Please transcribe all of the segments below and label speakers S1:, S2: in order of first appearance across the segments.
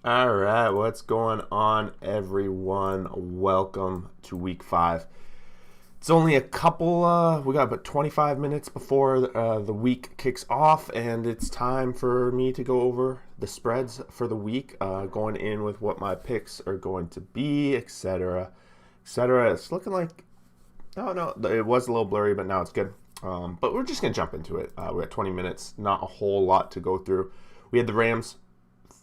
S1: All right, what's going on, everyone? Welcome to week 5. It's only a couple, we got about 25 minutes before the week kicks off, and it's time for me to go over the spreads for the week, going in with what my picks are going to be, etc. etc. It's looking like, oh no, it was a little blurry, but now it's good. But we're just going to jump into it. We got 20 minutes, not a whole lot to go through. We had the Rams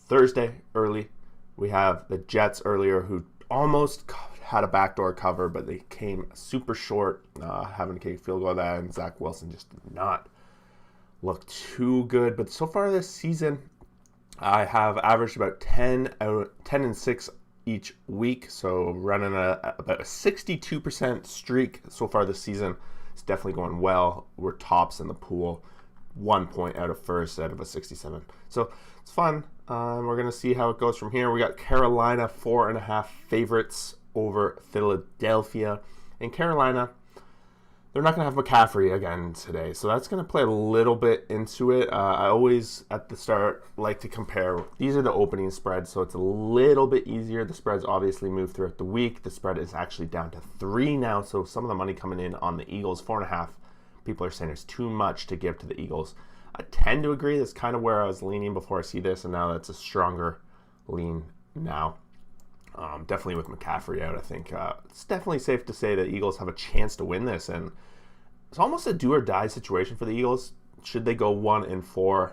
S1: Thursday early. We have the Jets earlier, who almost had a backdoor cover, but they came super short, having to kick a field goal that, and Zach Wilson just did not look too good. But so far this season, I have averaged about 10 and 6 each week, so running about a 62% streak so far this season. It's definitely going well. We're tops in the pool, 1 point out of first out of a 67. So it's fun. We're going to see how it goes from here. We got Carolina 4.5 favorites over Philadelphia. In Carolina, they're not going to have McCaffrey again today, so that's going to play a little bit into it. I always, at the start, like to compare. These are the opening spreads, so it's a little bit easier. The spreads obviously move throughout the week. The spread is actually down to 3 now, so some of the money coming in on the Eagles, 4.5. People are saying there's too much to give to the Eagles. I tend to agree. That's kind of where I was leaning before I see this, and now that's a stronger lean now. Definitely with McCaffrey out, I think it's definitely safe to say that Eagles have a chance to win this, and it's almost a do-or-die situation for the Eagles. Should they go 1-4,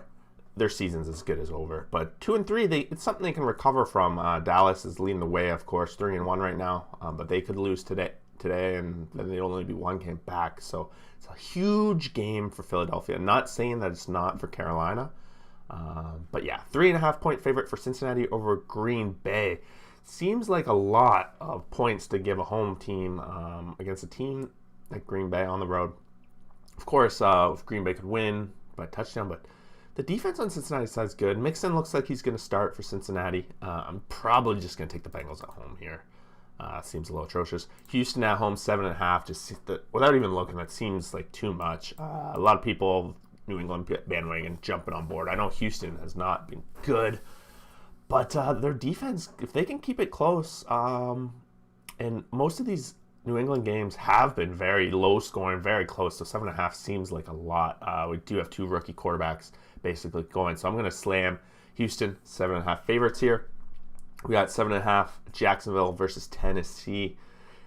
S1: their season's as good as over. But 2-3, it's something they can recover from. Dallas is leading the way, of course, 3-1 right now, but they could lose today, and then they'd only be 1 game back. So it's a huge game for Philadelphia. Not saying that it's not for Carolina, but yeah, 3.5 point favorite for Cincinnati over Green Bay. Seems like a lot of points to give a home team against a team like Green Bay on the road. Of course, if Green Bay could win by a touchdown, but the defense on Cincinnati's side is good. Mixon looks like he's going to start for Cincinnati. I'm probably just going to take the Bengals at home here. Seems a little atrocious. Houston at home, 7.5. Just without even looking, that seems like too much. A lot of people, New England bandwagon, jumping on board. I know Houston has not been good, but their defense, if they can keep it close, and most of these New England games have been very low scoring, very close, so 7.5 seems like a lot. We do have 2 rookie quarterbacks basically going, so I'm going to slam Houston, 7.5 favorites here. We got 7.5 Jacksonville versus Tennessee.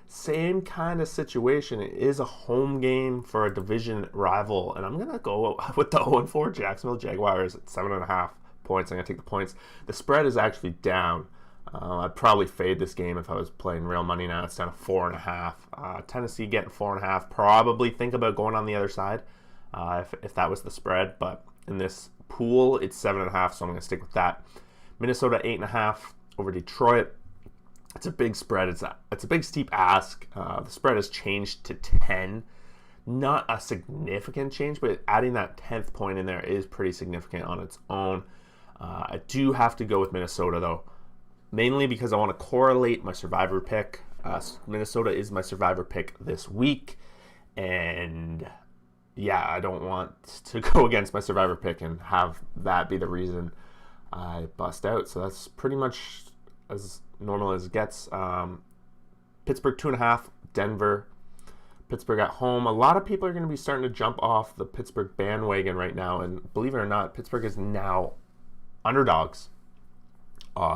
S1: Same kind of situation. It is a home game for a division rival, and I'm going to go with the 0-4 Jacksonville Jaguars at 7.5 points. I'm going to take the points. The spread is actually down. I'd probably fade this game if I was playing real money now. It's down to 4.5. Tennessee getting 4.5. Probably think about going on the other side if that was the spread. But in this pool, it's 7.5, so I'm going to stick with that. Minnesota 8.5 over Detroit. It's a big spread. It's a big steep ask. The spread has changed to 10. Not a significant change, but adding that 10th point in there is pretty significant on its own. I do have to go with Minnesota, though. Mainly because I want to correlate my survivor pick. Minnesota is my survivor pick this week. And yeah, I don't want to go against my survivor pick and have that be the reason I bust out. So that's pretty much as normal as it gets. Pittsburgh 2.5, Denver. Pittsburgh at home. A lot of people are going to be starting to jump off the Pittsburgh bandwagon right now. And believe it or not, Pittsburgh is now underdogs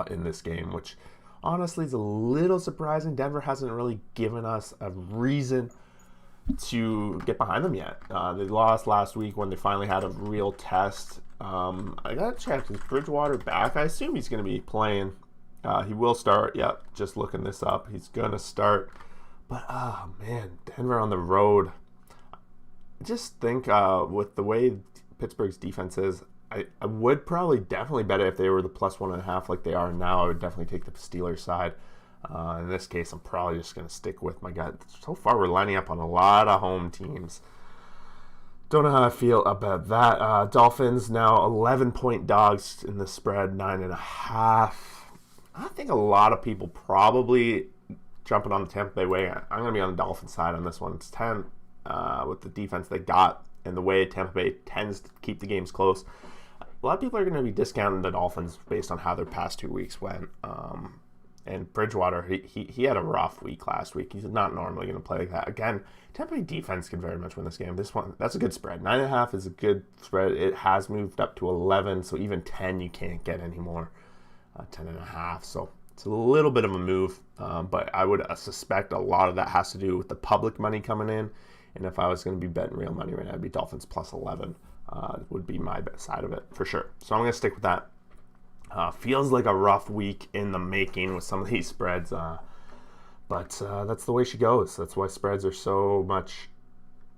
S1: in this game, which honestly is a little surprising. Denver hasn't really given us a reason to get behind them yet. They lost last week when they finally had a real test. I gotta check, is Bridgewater back? I assume he's going to be playing. He will start. Yep, just looking this up. He's going to start. But, oh man, Denver on the road. I just think with the way Pittsburgh's defense is, I would probably definitely bet it if they were the plus 1.5 like they are now. I would definitely take the Steelers side. In this case, I'm probably just going to stick with my gut. So far, we're lining up on a lot of home teams. Don't know how I feel about that. Dolphins now 11-point dogs in the spread, 9.5. I think a lot of people probably jumping on the Tampa Bay way. I'm going to be on the Dolphins side on this one. It's 10 with the defense they got and the way Tampa Bay tends to keep the games close. a lot of people are going to be discounting the Dolphins based on how their past 2 weeks went. And Bridgewater, he had a rough week last week. He's not normally going to play like that. Again, Tampa Bay defense could very much win this game. This one, that's a good spread. 9.5 is a good spread. It has moved up to 11, so even 10 you can't get anymore. 10.5, so it's a little bit of a move. But I would suspect a lot of that has to do with the public money coming in. And if I was going to be betting real money right now, it'd be Dolphins plus 11 would be my bet side of it for sure. So I'm going to stick with that. Feels like a rough week in the making with some of these spreads, but that's the way she goes. That's why spreads are so much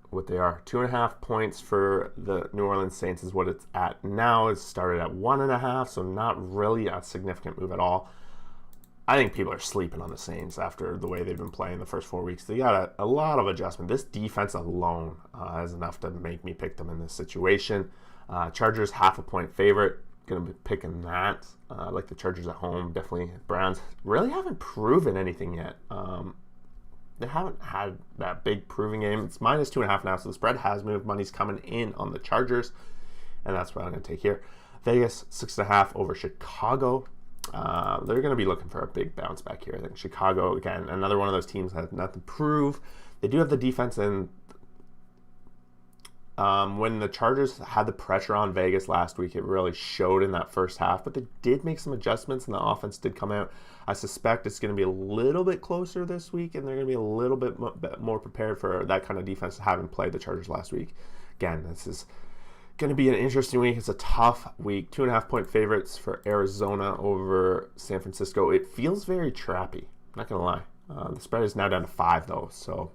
S1: what they are. 2.5 points for the New Orleans Saints is what it's at now. It's started at 1.5, so not really a significant move at all. I think people are sleeping on the Saints after the way they've been playing the first 4 weeks. They got a lot of adjustment. This defense alone is enough to make me pick them in this situation. Chargers 0.5 point favorite. Going to be picking that. Like the Chargers at home, definitely. Browns really haven't proven anything yet. They haven't had that big proving game. It's -2.5 now, so the spread has moved. Money's coming in on the Chargers, and that's what I'm going to take here. Vegas 6.5 over Chicago. They're going to be looking for a big bounce back here. I think Chicago, again, another one of those teams that have nothing to prove. They do have the defense, and when the Chargers had the pressure on Vegas last week, it really showed in that first half, but they did make some adjustments and the offense did come out. I suspect it's going to be a little bit closer this week, and they're going to be a little bit more prepared for that kind of defense, having played the Chargers last week. Again, this is going to be an interesting week. It's a tough week. 2.5 point favorites for Arizona over San Francisco. It feels very trappy, not going to lie. The spread is now down to 5 though, so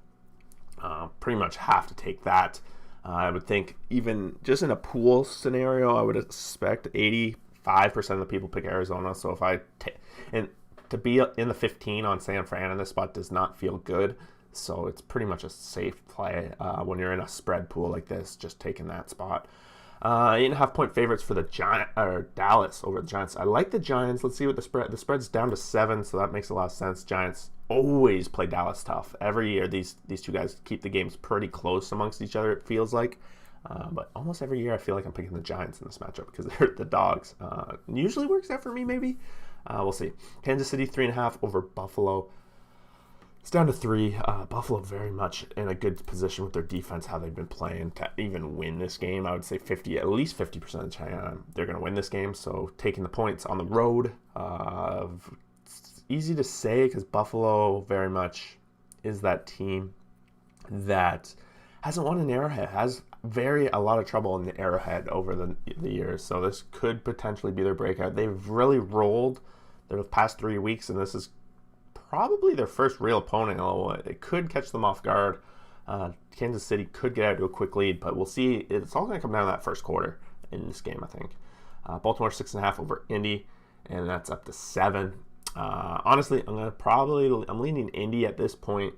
S1: pretty much have to take that. I would think even just in a pool scenario, I would expect 85% of the people pick Arizona. So if and to be in the 15 on San Fran in this spot does not feel good. So it's pretty much a safe play when you're in a spread pool like this, just taking that spot. 8.5 point favorites for the Dallas over the Giants. I like the Giants. Let's see what the spread's down to 7, so that makes a lot of sense. Giants always play Dallas tough. Every year, these two guys keep the games pretty close amongst each other, it feels like. But almost every year, I feel like I'm picking the Giants in this matchup because they're the dogs. Usually works out for me, maybe. We'll see. Kansas City 3.5 over Buffalo. It's down to 3. Buffalo very much in a good position with their defense, how they've been playing to even win this game. I would say at least 50% of the time they're going to win this game. So taking the points on the road, it's easy to say because Buffalo very much is that team that hasn't won an Arrowhead, has a lot of trouble in the Arrowhead over the years. So this could potentially be their breakout. They've really rolled their past 3 weeks, and this is probably their first real opponent. It could catch them off guard. Kansas City could get out to a quick lead, but we'll see. It's all going to come down to that first quarter in this game, I think. Baltimore 6.5 over Indy, and that's up to 7. Honestly, I'm leaning Indy at this point.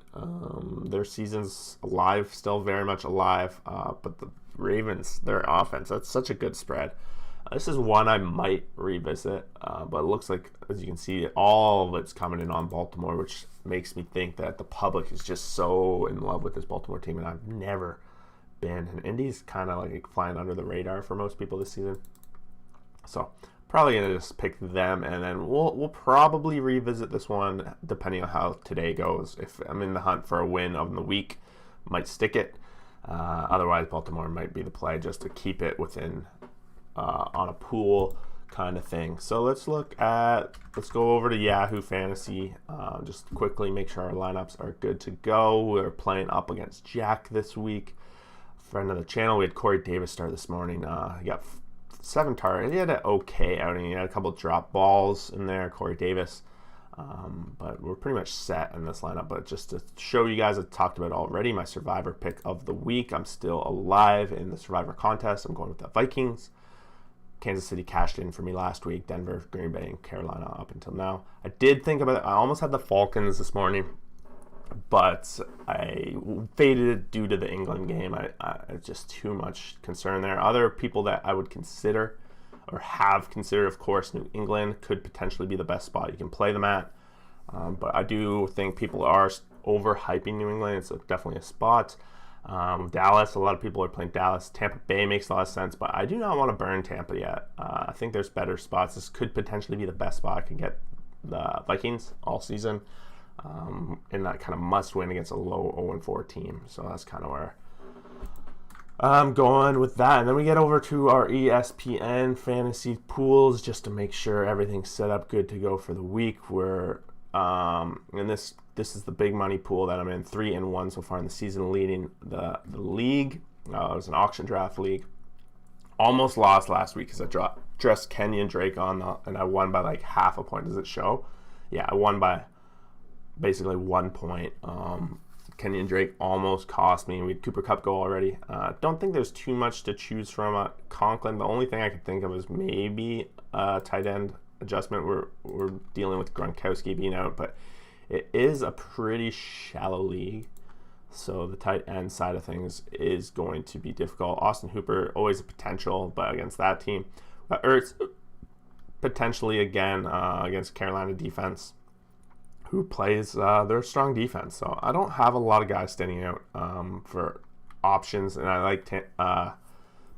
S1: Their season's alive, still very much alive. But the Ravens, their offense, that's such a good spread. This is one I might revisit, but it looks like, as you can see, all of it's coming in on Baltimore, which makes me think that the public is just so in love with this Baltimore team, and I've never been. And Indy's kind of like flying under the radar for most people this season. So probably going to just pick them, and then we'll probably revisit this one depending on how today goes. If I'm in the hunt for a win of the week, might stick it. Otherwise, Baltimore might be the play just to keep it within on a pool kind of thing. So let's go over to Yahoo Fantasy. Just quickly make sure our lineups are good to go. We're playing up against Jack this week. Friend of the channel, we had Corey Davis start this morning. He got 7 targets. He had an okay outing. He had a couple drop balls in there, Corey Davis. But we're pretty much set in this lineup. But just to show you guys, I talked about already my Survivor pick of the week. I'm still alive in the Survivor contest. I'm going with the Vikings. Kansas City cashed in for me last week. Denver, Green Bay, and Carolina up until now. I did think about it. I almost had the Falcons this morning, but I faded it due to the England game. It's just too much concern there. Other people that I would consider or have considered, of course, New England could potentially be the best spot you can play them at. But I do think people are overhyping New England. It's definitely a spot. Dallas, a lot of people are playing Dallas. Tampa Bay makes a lot of sense, but I do not want to burn Tampa yet. I think there's better spots. This could potentially be the best spot I can get the Vikings all season in that kind of must-win against a low 0-4 team. So that's kind of where I'm going with that. And then we get over to our ESPN fantasy pools just to make sure everything's set up good to go for the week. We're and this is the big money pool that I'm in, 3-1 so far in the season, leading the league. It was an auction draft league. Almost lost last week because I dressed Kenyon Drake and I won by like half a point. Does it show? Yeah, I won by basically 1 point. Kenyon Drake almost cost me. We had Cooper Kupp go already. Don't think there's too much to choose from at Conklin. The only thing I could think of is maybe a tight end adjustment. We're dealing with Gronkowski being out, but it is a pretty shallow league, so the tight end side of things is going to be difficult. Austin Hooper, always a potential, but against that team, Ertz potentially again against Carolina defense, who plays their strong defense. So I don't have a lot of guys standing out for options, and I like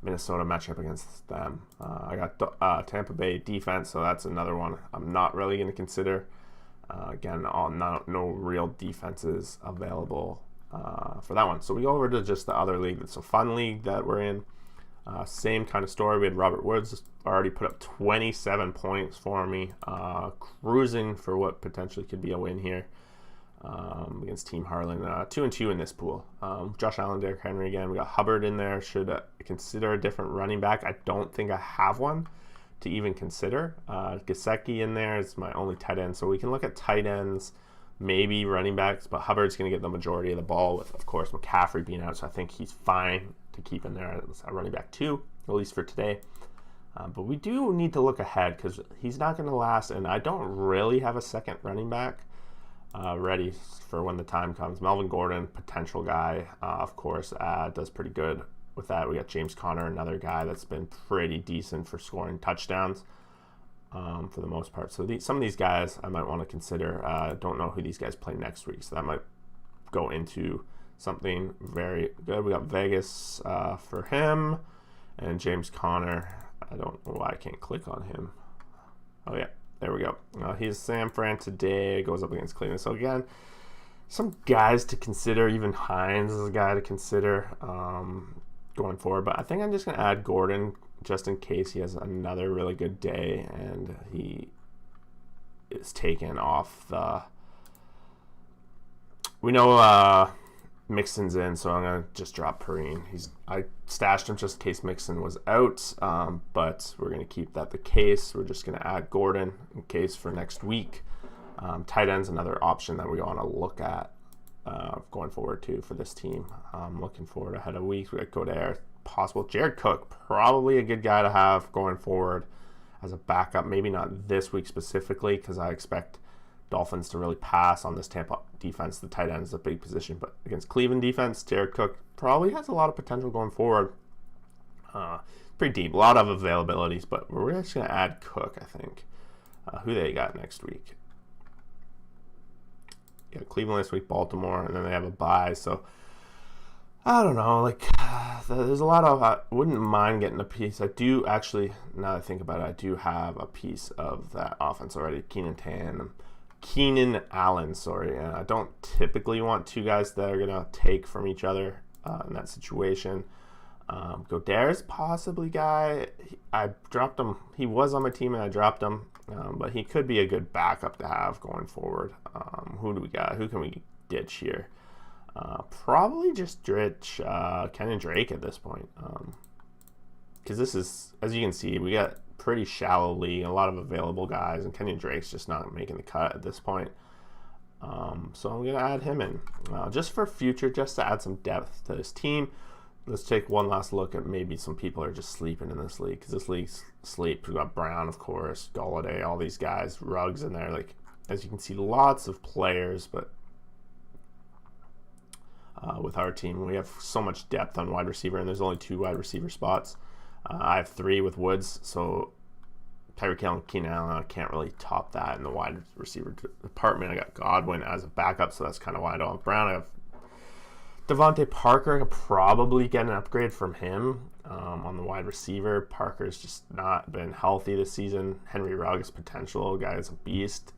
S1: Minnesota matchup against them. I got Tampa Bay defense, so that's another one I'm not really going to consider. Again, no real defenses available for that one. So we go over to just the other league. It's a fun league that we're in. Same kind of story. We had Robert Woods already put up 27 points for me, cruising for what potentially could be a win here against Team Harlan. 2-2 in this pool. Josh Allen, Derrick Henry again. We got Hubbard in there. Should consider a different running back. I don't think I have one to even consider. Gesicki in there is my only tight end, so we can look at tight ends, maybe running backs, but Hubbard's going to get the majority of the ball with, of course, McCaffrey being out, so I think he's fine to keep in there as a running back too, at least for today. But we do need to look ahead because he's not going to last, and I don't really have a second running back ready for when the time comes. Melvin Gordon, potential guy, of course, does pretty good with that. We got James Conner, another guy that's been pretty decent for scoring touchdowns for the most part. So some of these guys I might want to consider. Don't know who these guys play next week, so that might go into something very good. We got Vegas for him, and James Conner. I don't know why I can't click on him. Oh yeah, there we go. He's San Fran today. Goes up against Cleveland. So again, some guys to consider. Even Hines is a guy to consider going forward. But I think I'm just going to add Gordon just in case he has another really good day and he is taken off the... We know Mixon's in, so I'm going to just drop Perrine. I stashed him just in case Mixon was out, but we're going to keep that the case. We're just going to add Gordon in case for next week. Tight end's another option that we want to look at going forward too for this team. Looking forward ahead of weeks. We got Goddard, possible. Jared Cook, probably a good guy to have going forward as a backup. Maybe not this week specifically because I expect Dolphins to really pass on this Tampa defense. The tight end is a big position, but against Cleveland defense, Jared Cook probably has a lot of potential going forward. Pretty deep, a lot of availabilities, but we're just going to add Cook, I think. Who they got next week? Yeah, Cleveland this week, Baltimore, and then they have a bye. So I don't know. Like, there's a lot of. I wouldn't mind getting a piece. I do actually. Now that I think about it, I do have a piece of that offense already. Keenan Allen. Sorry, and I don't typically want two guys that are gonna take from each other in that situation. Goddard's possibly guy. I dropped him. He was on my team and I dropped him. But he could be a good backup to have going forward. Who do we got? Who can we ditch here? Probably just ditch Kenyon Drake at this point. Because this is, as you can see, we got pretty shallow league, a lot of available guys, and Kenyon Drake's just not making the cut at this point. So I'm going to add him in. Just for future, just to add some depth to this team. Let's take one last look at maybe some people are just sleeping in this league because this league's sleep. We've got Brown, of course, Golladay, all these guys, Ruggs in there. Like, as you can see, lots of players, but with our team, we have so much depth on wide receiver, and there's only 2 wide receiver spots. I have 3 with Woods, so Tyreek Hill and Keenan Allen, I can't really top that in the wide receiver department. I got Godwin as a backup, so that's kind of why I don't have Brown. I have Devontae Parker could probably get an upgrade from him on the wide receiver. Parker's just not been healthy this season. Henry Ruggs potential guy is a beast.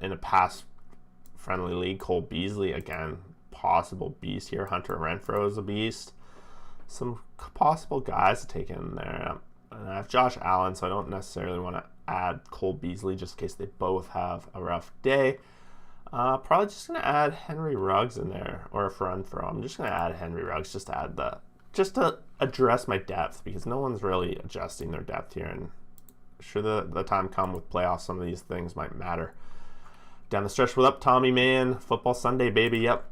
S1: In a pass-friendly league, Cole Beasley, again, possible beast here. Hunter Renfrow is a beast. Some possible guys to take in there. And I have Josh Allen, so I don't necessarily want to add Cole Beasley just in case they both have a rough day. Probably just going to add Henry Ruggs in there, or Renfrow. I'm just going to add Henry Ruggs just to address my depth, because no one's really adjusting their depth here. And should the time come with playoffs, some of these things might matter. Down the stretch, what up, Tommy Man? Football Sunday, baby. Yep.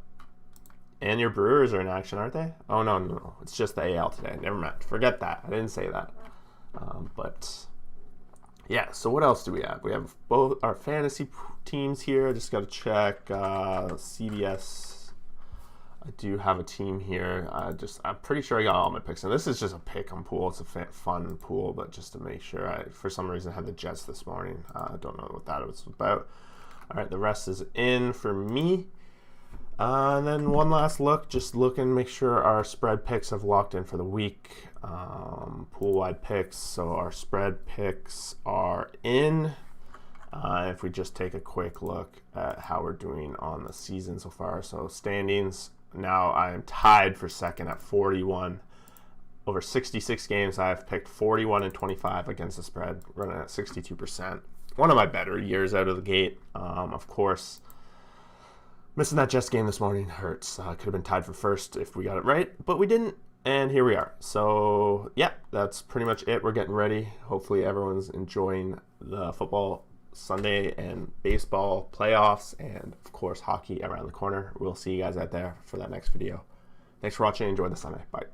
S1: And your Brewers are in action, aren't they? Oh, no. It's just the AL today. Never mind. Forget that. I didn't say that. But yeah, so what else do we have? We have both our fantasy teams here. I just got to check CBS. I do have a team here. I'm pretty sure I got all my picks. And this is just a pick-em pool. It's a fun pool, but just to make sure. I, for some reason, had the Jets this morning. I don't know what that was about. All right, the rest is in for me. And then one last look, just looking, make sure our spread picks have locked in for the week. Pool-wide picks, so our spread picks are in. If we just take a quick look at how we're doing on the season so far. So standings, now I am tied for second at 41. Over 66 games, I have picked 41 and 25 against the spread, running at 62%. One of my better years out of the gate. Of course, missing that Jets game this morning hurts. Could have been tied for first if we got it right, but we didn't, and here we are. So, yeah, that's pretty much it. We're getting ready. Hopefully everyone's enjoying the football Sunday and baseball playoffs, and, of course, hockey around the corner. We'll see you guys out there for that next video. Thanks for watching. Enjoy the Sunday. Bye.